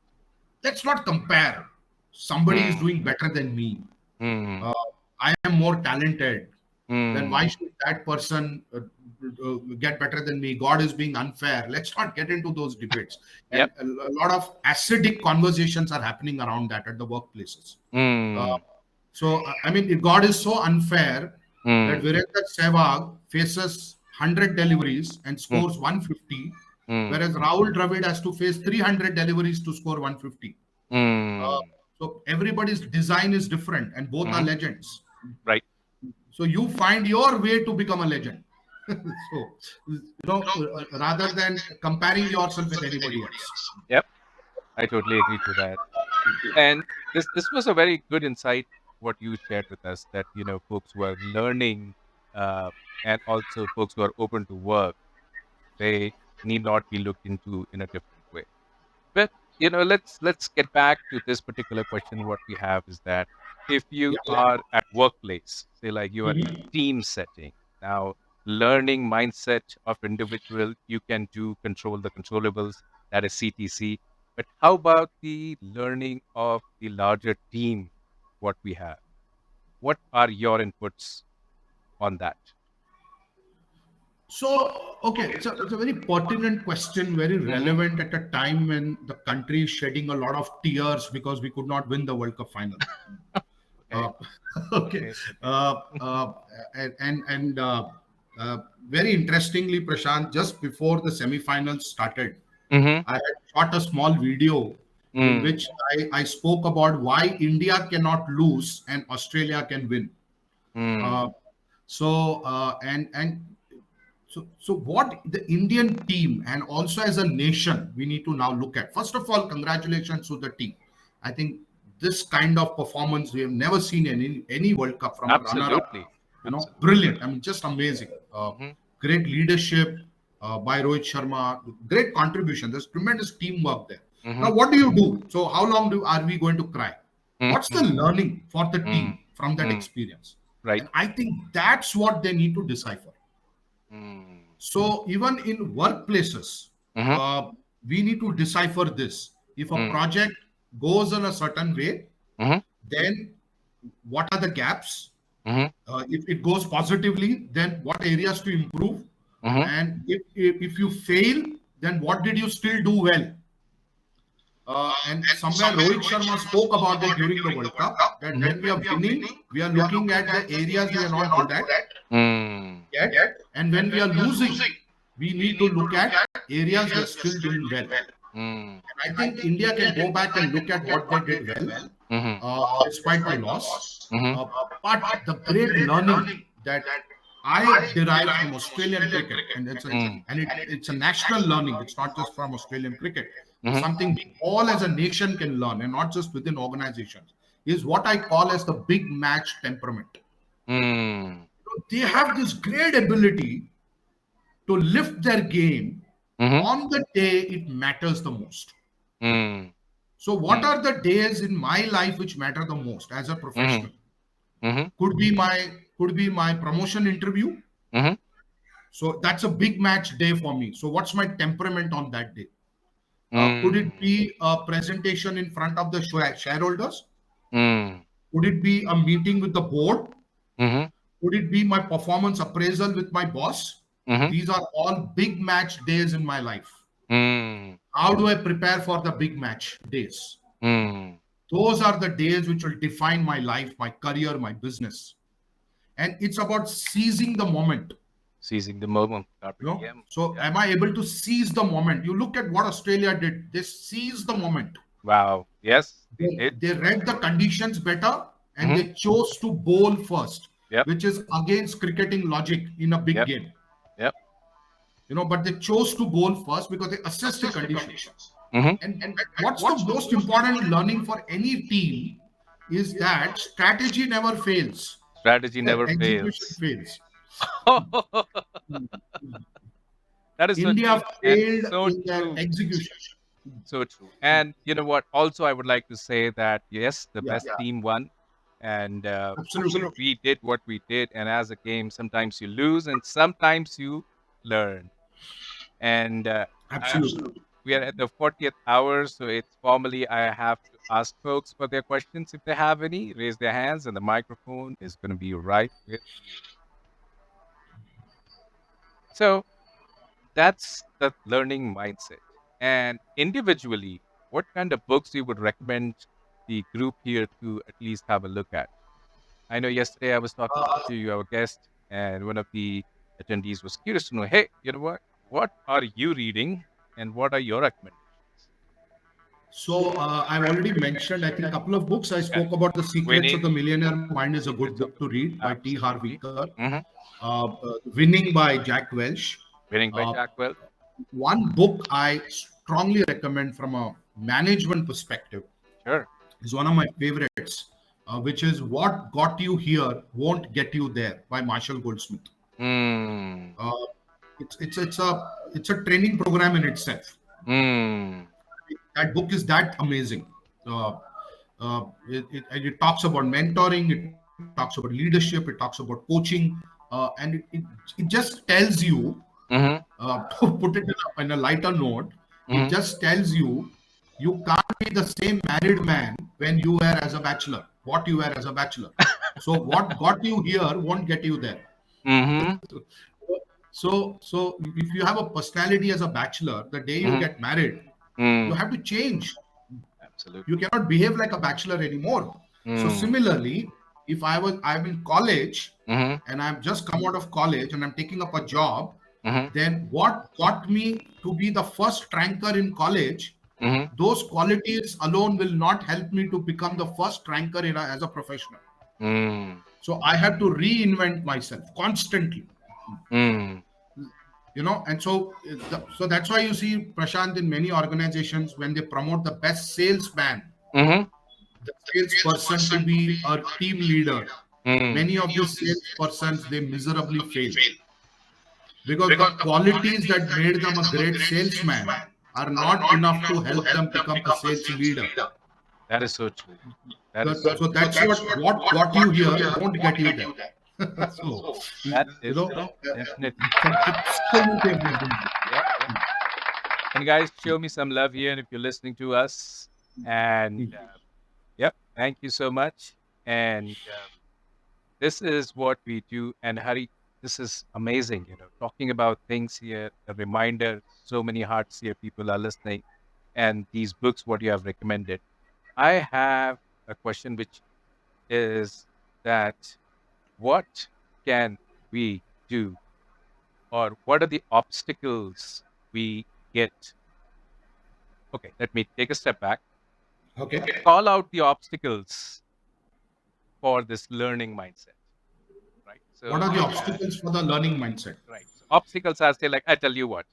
let's not compare. Somebody is Mm. doing better than me. Mm. uh, I am more talented. Then Mm. why should that person get better than me? God is being unfair. Let's not get into those debates. Yep. And a lot of acidic conversations are happening around that at the workplaces. Uh, Mm. I mean, if God is so unfair that Mm. Virendra Sehwag faces 100 deliveries and Mm. scores 150, Mm. whereas Rahul Dravid has to face 300 deliveries to score 150. Uh, Mm. so everybody's design is different, and both are Mm-hmm. legends. Right. So you find your way to become a legend. Rather than comparing yourself with anybody else. Yep. I totally agree to that. And this was a very good insight what you shared with us, that folks who are learning, uh, and also folks who are open to work, they need not be looked into in a different way. But let's get back to this particular question. What we have is that if you Yeah. are at workplace, say like you are in a Mhm. team setting, now learning mindset of individual, you can do control the controllables, that is CTC. But how about the learning of the larger team? What we have? What are your inputs on that? Okay, it's a very pertinent question, very Mm-hmm. relevant at a time when the country is shedding a lot of tears because we could not win the World Cup final. Okay. Uh, okay, Okay. Okay. uh, uh, and uh, very interestingly, Prashant, just before the semi-finals started, Mm-hmm. I had shot a small video in Mm. which I spoke about why India cannot lose and Australia can win. Uh, Mm. so what the Indian team and also as a nation we need to now look at. First of all, congratulations to the team. I think this kind of performance we have never seen in any World Cup from a runner-up. Absolutely. Absolutely. Brilliant. I mean, just amazing. Mm-hmm. Great leadership by Rohit Sharma. Great contribution. There's tremendous teamwork there. Mm-hmm. Now, what do you do? So, how long are we going to cry? What's the Mm-hmm. learning for the Mm. team from that Mm. experience? Right. And I think that's what they need to decipher. Mm. So even in workplaces, Mhm, uh, we need to decipher this. If a mm, project goes in a certain way, mhm, then what are the gaps? mhm, If it goes positively, then what areas to improve? mhm, And if you fail, then what did you still do well? And somewhere Rohit Sharma spoke about it during the World Cup that mhm, when we are winning, we are looking at the areas we are not good at mm, yet. And when we are losing, we need to look at areas we are still doing well. mm, And I think India can go back and look at what they did well, mhm, despite the loss. mhm, Uh, but the great learning that I derive from Australian cricket, and mm, it's a national learning. It's not just from Australian cricket. It's mhm, something we all as a nation can learn, and not just within organizations. Is what I call as the big match temperament. mm, They have this great ability to lift their game mhm, on the day it matters the most. mm, So, what mm, are the days in my life which matter the most as a mhm, professional? mhm, Could be my promotion interview. mhm, So that's a big match day for me. So what's my temperament on that day? Could it Mm. be a presentation in front of the shareholders? Mm. Could it be a meeting with the board? Mhm. Could it be my performance appraisal with my boss? Mhm. These are all big match days in my life. Mm. How do I prepare for the big match days? Mm. Those are the days which will define my life, my career, my business. And it's about seizing the moment. Seizing the moment. You Carpe know? diem. So Yep. am I able to seize the moment? You look at what Australia did. They seized the moment. Wow. Yes, they They, did. they read the conditions better and Mhm. they chose to bowl first, Yep. which is against cricketing logic in a big Yep. game. Yep. But they chose to bowl first because they assessed the conditions. Mhm. And what's the most important learning for any team is that strategy never fails, Strategy never execution fails. fails. That is so India true and failed so in their true. execution. So true. And you know what? Also, I would like to say that yes, the Yeah, best team won, and absolutely. we did what we did. And as a game, sometimes you lose, and sometimes you learn. And I, Absolutely. we are at the 40th hour, so it's formally I have to ask folks for their questions if they have any. Raise their hands, and the microphone is going to be right with you. So that's the learning mindset. And individually, what kind of books you would recommend the group here to at least have a look at? I know yesterday I was talking to our guest, and one of the attendees was curious to know, hey, you know what? What are you reading, and what are your recommendations? So I've already mentioned, I think, a couple of books. I Yeah. spoke about The Secrets of the Winning, Millionaire Mind is a good Secrets of book to read by T. absolutely. Harvicker. Hmm. Winning by Jack Welch. Winning by Uh, Jackwell. One book I strongly recommend from a management perspective Sure. is one of my favorites, which is What Got You Here Won't Get You There by Marshall Goldsmith. Mm. Uh, it's a training program in itself. Mm. That book is that amazing. Uh, it talks about mentoring, it talks about leadership, it talks about coaching, and it just tells you, Mm-hmm. to put it in a lighter note, it Mm-hmm. just tells you can't be the same married man when you were as a bachelor, what you were as a bachelor. So what got you here won't get you there. Mm-hmm. So if you have a personality as a bachelor, the day you Mm-hmm. get married, you Mm. have to change. You Absolutely. cannot behave like a bachelor anymore. So Mm. similarly, if I'm in college Mhm, and I've just come out of college and I'm taking up a job, mhm, then what got me to be the first ranker in college, mhm, those qualities alone will not help me to become the first ranker as a professional. mm, So I have to reinvent myself constantly. mm, And so that's why you see, Prashant, in many organizations, when they promote the best salesman, mhm, the salesperson to be a team leader, mm. many of these salespersons, they miserably fail because the qualities that made them a great salesman are not enough to help them become a sales leader. That is so true. That is so So true. that's what got you here won't get you there. So That you is know so definitely. it's an absolutely amazing. Yep, yep. And guys, show me some love here if you're listening to us. And yep, thank you so much. And this is what we do. And Hari, this is amazing. Talking about things here, a reminder. So many hearts here, people are listening, and these books, what you have recommended. I have a question, which is that what can we do, or what are the obstacles we get? Okay, let me take a step back. Okay. Call out the obstacles for this learning mindset, right? What So, are the obstacles for the learning mindset? right. So obstacles are say like I tell you what,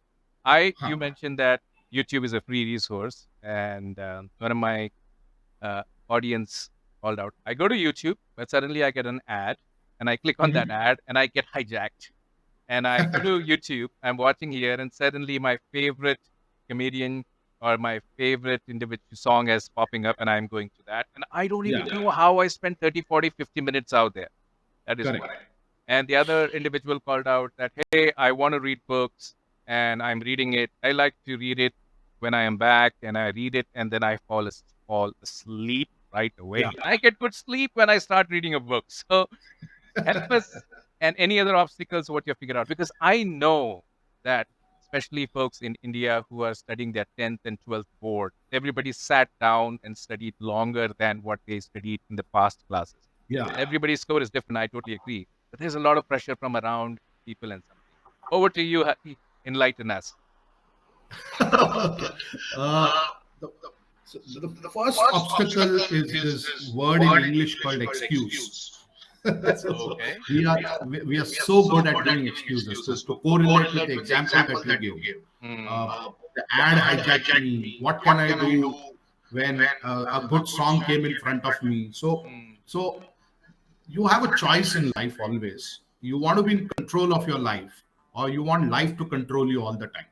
you Huh. mentioned that YouTube is a free resource, and one of my audience called out. I go to YouTube, but suddenly I get an ad, and I click on that Mhm. ad, and I get hijacked. And I go to YouTube, I'm watching here, and suddenly my favorite comedian or my favorite individual song is popping up, and I'm going to that. And I don't even Yeah, know how I spent 30, 40, 50 minutes out there. That is correct. one. And the other individual called out that, hey, I want to read books and I'm reading it. I like to read it when I am back and I read it and then I fall asleep right away. Yeah. I get good sleep when I start reading a book. So help us and any other obstacles what you figured out, because I know that especially folks in India who are studying their 10th and 12th board, everybody sat down and studied longer than what they studied in the past classes. Yeah. Everybody's score is different, I totally agree, but there's a lot of pressure from around people and something. Over to you, enlighten us. Okay. Uh, the, the first obstacle is word in English called excuse. So Okay. we are so good at giving excuses. To correlate with the example that you gave, Mm, uh, the ad hijacked me. What can I do when a good song came in front of me? mm, So you have a choice in life always. You want to be in control of your life, or you want life to control you all the time.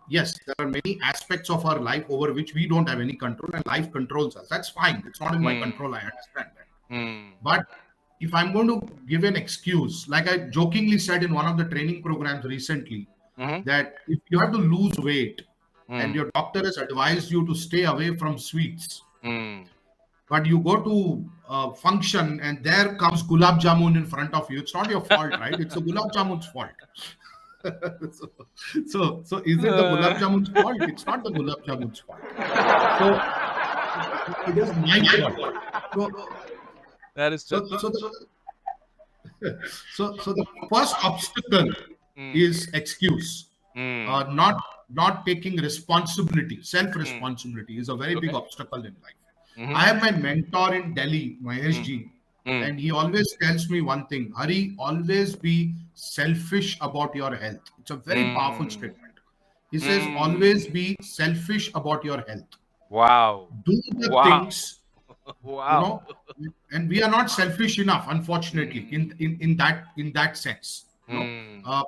Yes, there are many aspects of our life over which we don't have any control, and life controls us. That's fine. It's not in my mm, control. I understand that. mm, But if I'm going to give an excuse, like I jokingly said in one of the training programs recently, mm, that if you have to lose weight and mm, your doctor has advised you to stay away from sweets, mm. but you go to a function and there comes gulab jamun in front of you, it's not your fault, right? It's the gulab jamun's fault. so, so is it the gulab Uh, jamun's fault? It's not the gulab jamun's fault. So it is my fault. So that is so true. so the so the first obstacle Mm, is excuse. mm, Not taking responsibility. Self mm. responsibility is a very big Okay. obstacle in life. Mm-hmm. I have my mentor in Delhi, Mahesh Mm, ji, mm, and he always tells me one thing: Hari, always be selfish about your health. It's a very powerful mm, statement. He says, always mm. be selfish about your health. Wow. Do the Wow. things, you Wow. know, and we are not selfish enough, unfortunately, Mm, in that sense. mm, Uh,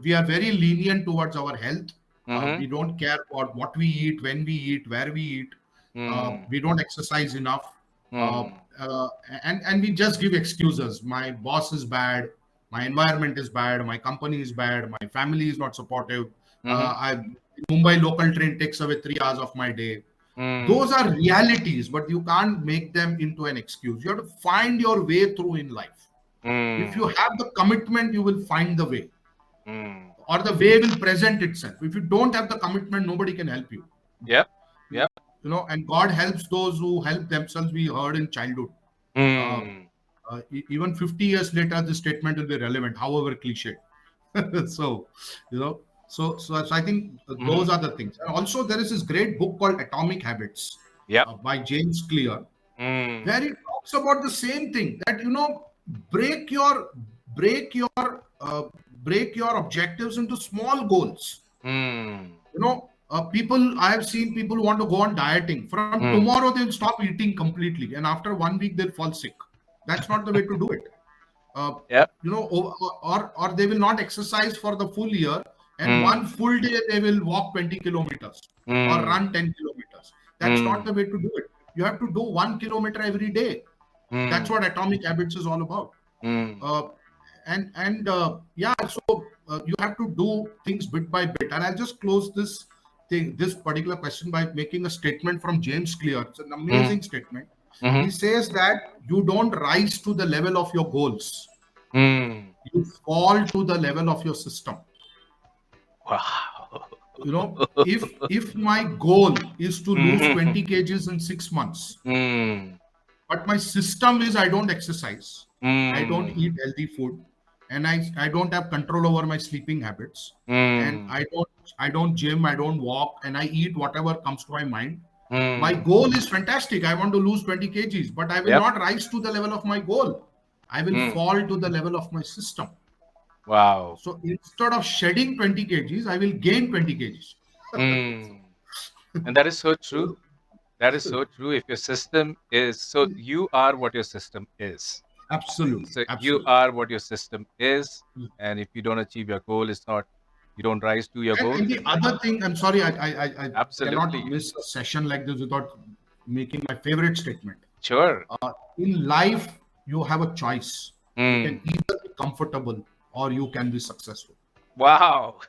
we are very lenient towards our health. mm-hmm, We don't care about what we eat, when we eat, where we eat. mm, We don't exercise enough, uh, mm, uh, and we just give excuses. My boss is bad, my environment is bad, my company is bad, my family is not supportive. mm-hmm, I Mumbai local train takes away 3 hours of my day. Those mm, are realities, but you can't make them into an excuse. You have to find your way through in life. If you mm, have the commitment, you will find the way, mm. or the way will present itself. If you don't have the commitment, nobody can help you. Yep. Yep. And God helps those who help themselves. We heard in childhood. Uh, Mm, Even 50 years later, this statement will be relevant, however cliche. so, so I think mm-hmm. those are the things. And also, there is this great book called Atomic Habits Yep. by James Clear, where Mm, he talks about the same thing, that break your break your uh, break your objectives into small goals. mm, People, I have seen people who want to go on dieting. From mm. tomorrow they'll stop eating completely, and after 1 week they'll fall sick. That's not the way to do it. uh, Yep. or they will not exercise for the full year, and one Mm, full day they will walk 20 kilometers or mm, run 10 kilometers. That's not the mm, way to do it. You have to do 1 kilometer every day. That's mm, what Atomic Habits is all about. mm, uh, and Yeah, so you have to do things bit by bit. And I'll just close this particular question by making a statement from James Clear. It's an mm, amazing statement. mm-hmm, He says that you don't rise to the level of your goals, mm. you fall to the level of your system. Wow. If my goal is to lose Mhm. 20 kgs in 6 months, Mm, but my system is I don't exercise, I don't mm, eat healthy food, and I don't have control over my sleeping habits, and mm, I don't gym, I don't walk, and I eat whatever comes to my mind. My mm. goal is fantastic. I want to lose 20 kgs, but I will Yep. not rise to the level of my goal. I will Mm. fall to the level of my system. Wow. So instead of shedding 20 kgs, I will gain 20 kgs. Mm. And that is so true. That is so true. If your system is so, you are what your system is. Absolutely, So you absolutely. are what your system is. And if you don't achieve your goal, it's not, you don't rise to your goal. And the other thing, I'm sorry, I cannot Absolutely. miss a session like this without making my favorite statement. Sure. In life, you have a choice. You can Mm. either be comfortable or you can be successful. Wow.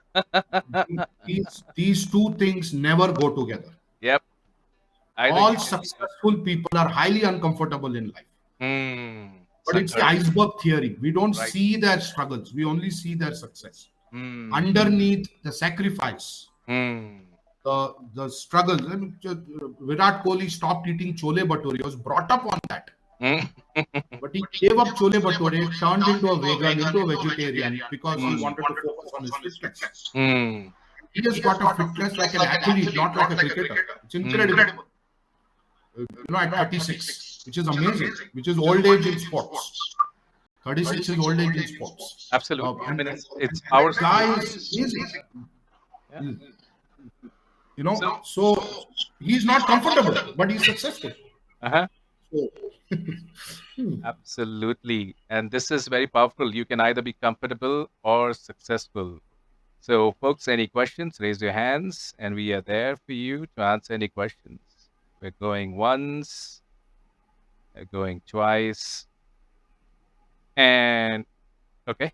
These two things never go together. Yep. Either All you can be successful people are highly uncomfortable in life. But it's the suckers. iceberg theory. We don't Right. see their struggles, we only see their success. Mm. Underneath the sacrifice, Mm. the struggles. I mean, Virat Kohli stopped eating chole bhature. He was brought up on that. Mm. But he gave up chole bhature, turned into a vegan, into a vegetarian because he wanted to focus on his fitness. Mm. He has got a fitness like an athlete, not like a cricketer. It's incredible. At 36, which is amazing, which is old age in sports. 36 is old age in sports. Absolutely. I And mean, it's our that guy sport. is amazing. Yeah. So, So he's not comfortable, but he's successful. uh-huh. So, Absolutely. And this is very powerful. You can either be comfortable or successful. So, folks, any questions, raise your hands, and we are there for you to answer any questions. We're going once, we're going twice, and okay,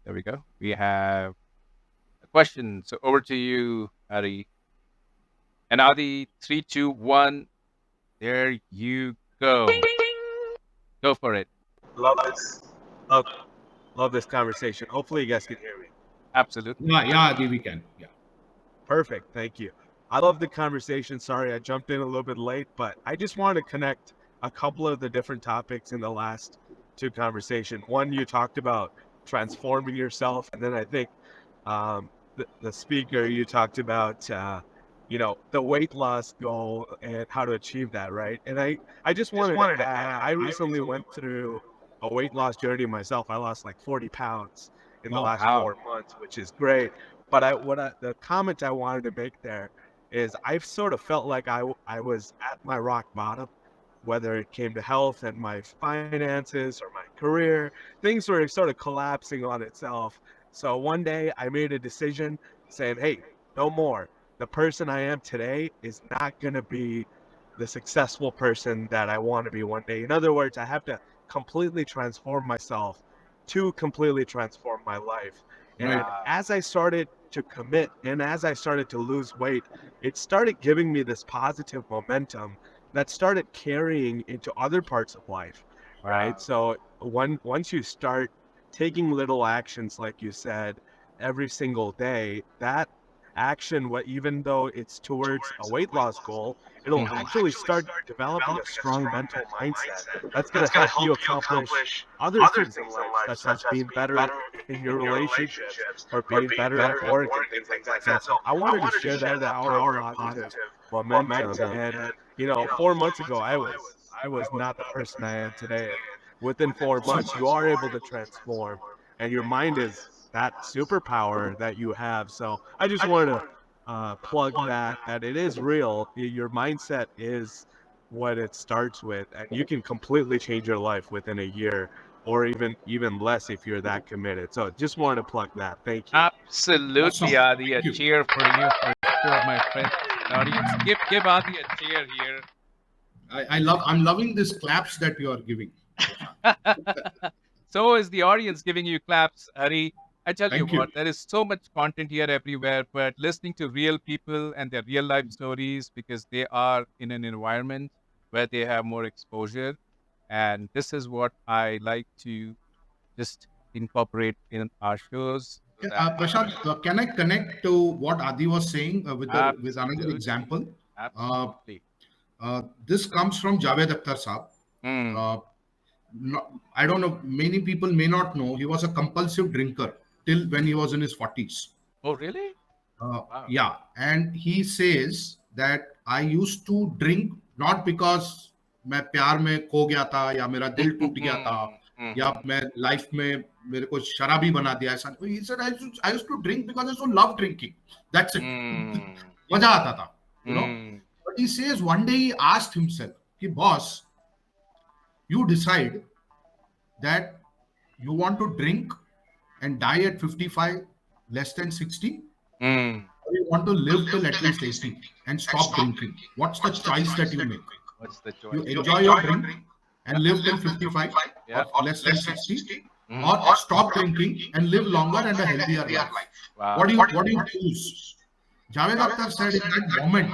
there we go. We have a question. So, over to you, Hari. And Adi, three, two, one. There you go. Go for it. Love this. Love, love this conversation. Hopefully, you guys can hear me. Absolutely. yeah, Adi, we can. Yeah. Perfect. Thank you. I love the conversation. Sorry, I jumped in a little bit late, but I just wanted to connect a couple of the different topics in the last two conversations. One, you talked about transforming yourself, and then I think the speaker you talked about, the weight loss goal and how to achieve that, right? And I just wanted to add, I recently went through a weight loss journey myself. I lost like 40 pounds in the last Wow. 4 months, which is great. But the comment I wanted to make there is I've sort of felt like I was at my rock bottom, whether it came to health and my finances or my career. Things were sort of collapsing on itself. So one day I made a decision saying, hey, no more. The person I am today is not going to be the successful person that I want to be one day. In other words, I have to completely transform myself to completely transform my life. Right. And as I started to commit and as I started to lose weight, it started giving me this positive momentum that started carrying into other parts of life, right? Wow. So once you start taking little actions, like you said, every single day, that action, what even though it's towards a weight loss goal, it'll actually start developing a strong mental mindset that's going to help you accomplish other things in life, such as being better in your relationships or being better at work and things like that. So I wanted to share that power of positive momentum. And 4 months ago, I was not the person I am today. And within 4 months, you are able to transform, and your mind is that superpower that you have. So I just wanted to plug that it is real. Your mindset is what it starts with, and you can completely change your life within a year, or even less if you're that committed. So just wanted to plug that. Thank you. Absolutely, Awesome. Adi. A Thank you. cheer for you for sure, my friend. The audience, give Adi a cheer here. I'm loving these claps that you are giving. So is the audience giving you claps, Hari. I tell you Thank you. what, there is so much content here everywhere, but listening to real people and their real life stories because they are in an environment where they have more exposure. And this is what I like to just incorporate in our shows so that Prashant, can I connect to what Adi was saying with another absolutely, example? Uh, absolutely. this comes from Javed Akhtar Saab. Mm. Uh, I don't know, many people may not know, he was a compulsive drinker till when he was in his 40s. Oh, really? Wow. Yeah, and he says that I used to drink not because मैं प्यार में खो गया था या मेरा दिल टूट गया था या मैं लाइफ में मेरे को शराबी बना दिया ऐसा. He said I used to drink because I used to love drinking. That's it. Mm. मजा आता था, Mm. But he says one day he asked himself, कि boss, you decide that you want to drink and die at 55, less than 60, Mm. or you want to live till at least 80 and stop drinking. What's the choice that you make? What's the You choice? enjoy your drink and live till 55 Yeah. or less than 60, or stop drinking and live longer and a healthier life. Wow. What do you choose? Javed Akhtar said in that moment,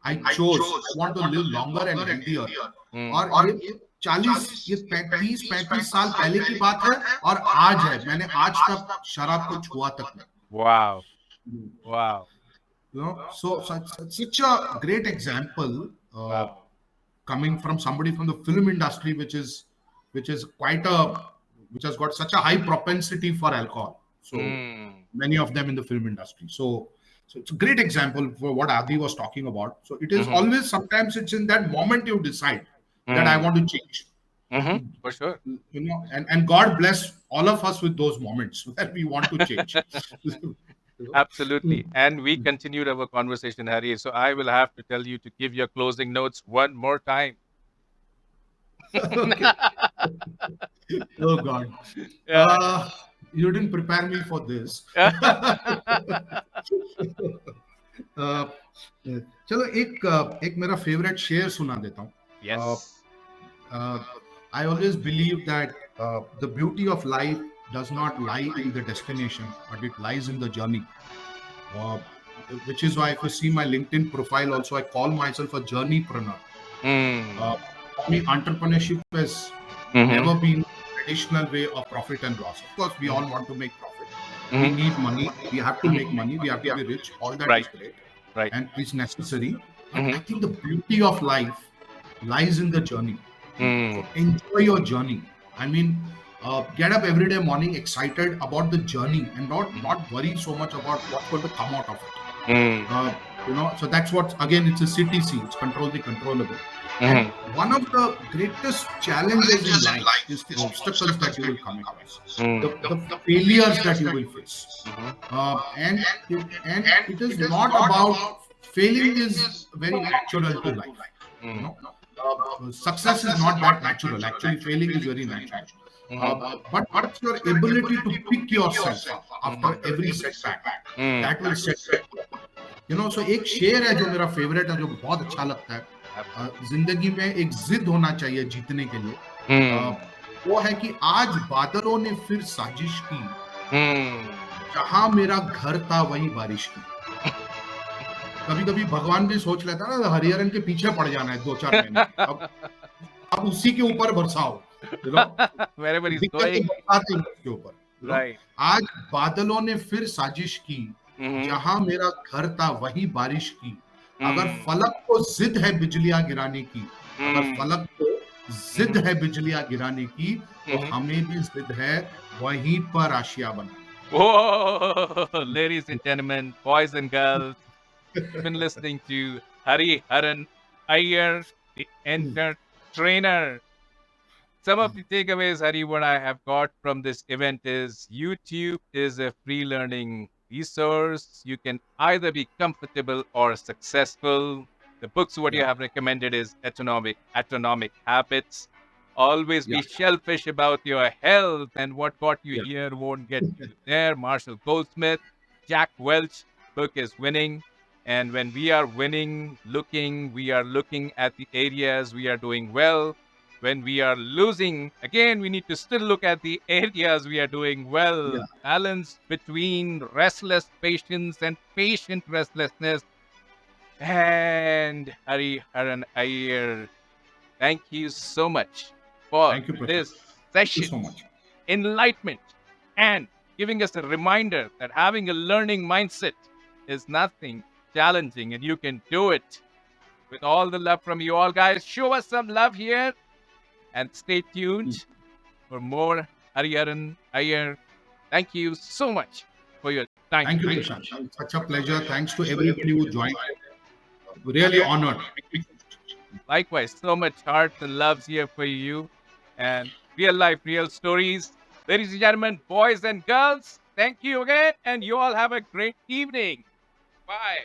I chose, I want to live longer and healthier. और ये 40 ये 35 साल पहले की बात है और आज है. मैंने आज तक शराब को छुआ तक नहीं. Wow. Wow. So such a great example Wow. coming from somebody from the film industry, which has got such a high propensity for alcohol. So many of them in the film industry. So it's a great example for what Adi was talking about. So it is always, sometimes it's in that moment you decide that I want to change. For sure. And God bless all of us with those moments where we want to change. Absolutely. And we continued our conversation, Hari. So I will have to tell you to give your closing notes one more time. Okay. Oh God. Yeah. You didn't prepare me for this. चलो एक मेरा favourite शेर सुना देता हूँ. Yes. I always believe that the beauty of life does not lie in the destination, but it lies in the journey. Which is why if you see my LinkedIn profile also, I call myself a journeypreneur. For me, entrepreneurship has never been a traditional way of profit and loss. Of course, we all want to make profit. We need money. We have to make money. We have to be rich. All that is great. Right. And is necessary. But I think the beauty of life lies in the journey. So enjoy your journey. I mean, get up every day morning excited about the journey and not worry so much about what's going to come out of it. So that's what, again, it's a CTC. It's control the controllable. And one of the greatest challenges in life is the obstacles that you will come across, the failures that you will face. And it is not about failing, is very natural to life. Success is not that natural. Actually, failing is very natural. But what's your ability to pick yourself up after every setback? That will set you. So एक शेर है जो मेरा favourite है, जो बहुत अच्छा लगता है. जिंदगी में एक जिद होना चाहिए जीतने के लिए. वो है कि आज बादलों ने फिर साजिश की, जहां मेरा घर था वही बारिश की. कभी कभी भगवान भी सोच लेता है ना, हरिहरन के पीछे पड़ जाना है 2-4 महीने, अब उसी के ऊपर बरसाओ. उसके ऊपर. आज बादलों ने फिर साजिश की, जहां मेरा घर था वही बारिश की. अगर फलक को जिद है बिजलियां गिराने की, अगर फलक को जिद है बिजलियां गिराने की, तो हमें भी जिद है वहीं पर आशिया बनाने. Whoa, ladies and gentlemen, boys and girls, you've been listening to Hariharan Iyer, the entertainer. Some of the takeaways, Hari, what I have got from this event is YouTube is a free learning resource. You can either be comfortable or successful. The books what you have recommended is Atomic Habits. Always be shellfish about your health, and what got you here won't get you there. Marshall Goldsmith, Jack Welch book is winning. And when we are winning, we are looking at the areas we are doing well. When we are losing, again, we need to still look at the areas we are doing well. Balance between restless patience and patient restlessness. And Hariharan Iyer, thank you so much for this session. Thank you so much. Enlightenment and giving us a reminder that having a learning mindset is nothing challenging and you can do it. With all the love from you all, guys, show us some love here and stay tuned for more Hariharan Iyer. Thank you so much for your time. Thank you, Prashant. Such a pleasure. Thanks to everybody who joined. Really honored. Likewise, so much heart and loves here for you, and real life, real stories. Ladies and gentlemen, boys and girls, thank you again, and you all have a great evening. Bye.